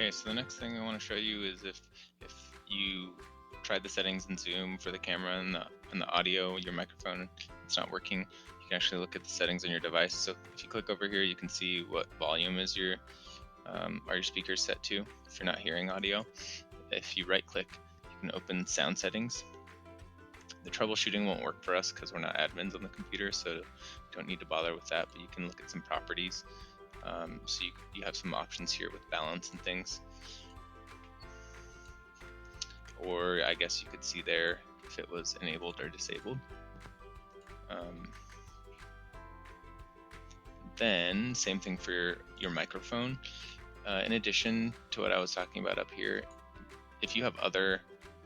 Okay, so the next thing I want to show you is if you tried the settings in Zoom for the camera and the audio, your microphone, it's not working, you can actually look at the settings on your device. So if you click over here, you can see what volume is your are your speakers set to if you're not hearing audio. If you right click, you can open sound settings. The troubleshooting won't work for us because we're not admins on the computer, so you don't need to bother with that, but you can look at some properties. So you have some options here with balance and things. Or I guess you could see there if it was enabled or disabled. Then same thing for your microphone. In addition to what I was talking about up here, if you have other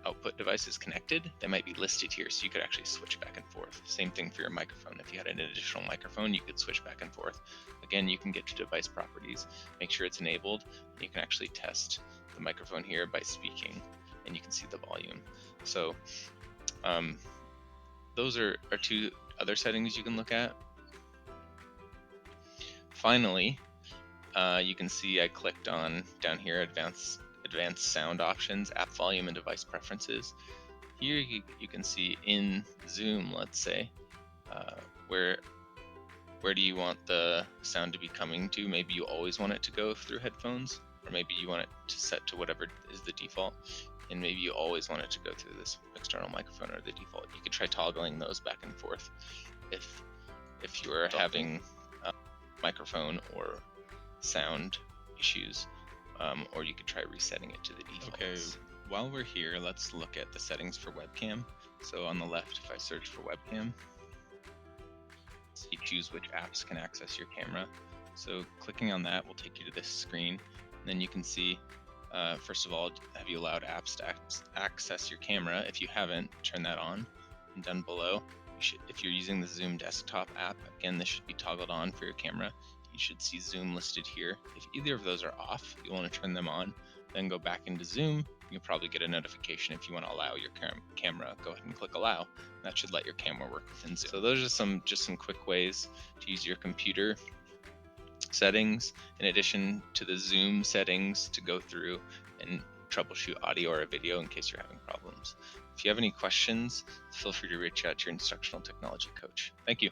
output devices connected, they might be listed here, so you could actually switch back and forth. Same thing for your microphone. If you had an additional microphone, you could switch back and forth. Again, you can get to device properties, make sure it's enabled, and you can actually test the microphone here by speaking, and you can see the volume. So those are two other settings you can look at. Finally, you can see I clicked on down here advanced sound options, app volume, and device preferences. Here you can see in Zoom, let's say, where do you want the sound to be coming to? Maybe you always want it to go through headphones, or maybe you want it to set to whatever is the default, and maybe you always want it to go through this external microphone or the default. You could try toggling those back and forth if you're having microphone or sound issues, or you could try resetting it to the default. Okay, while we're here, let's look at the settings for webcam. So on the left, if I search for webcam, you choose which apps can access your camera. So clicking on that will take you to this screen. And then you can see, first of all, have you allowed apps to access your camera? If you haven't, turn that on. And down below, if you're using the Zoom desktop app, again, this should be toggled on for your camera. You should see Zoom listed here. If either of those are off, you want to turn them on, then go back into Zoom. You'll probably get a notification if you want to allow your camera. Go ahead and click allow. That should let your camera work within Zoom. So those are just some quick ways to use your computer settings in addition to the Zoom settings to go through and troubleshoot audio or a video in case you're having problems. If you have any questions, feel free to reach out to your instructional technology coach. Thank you.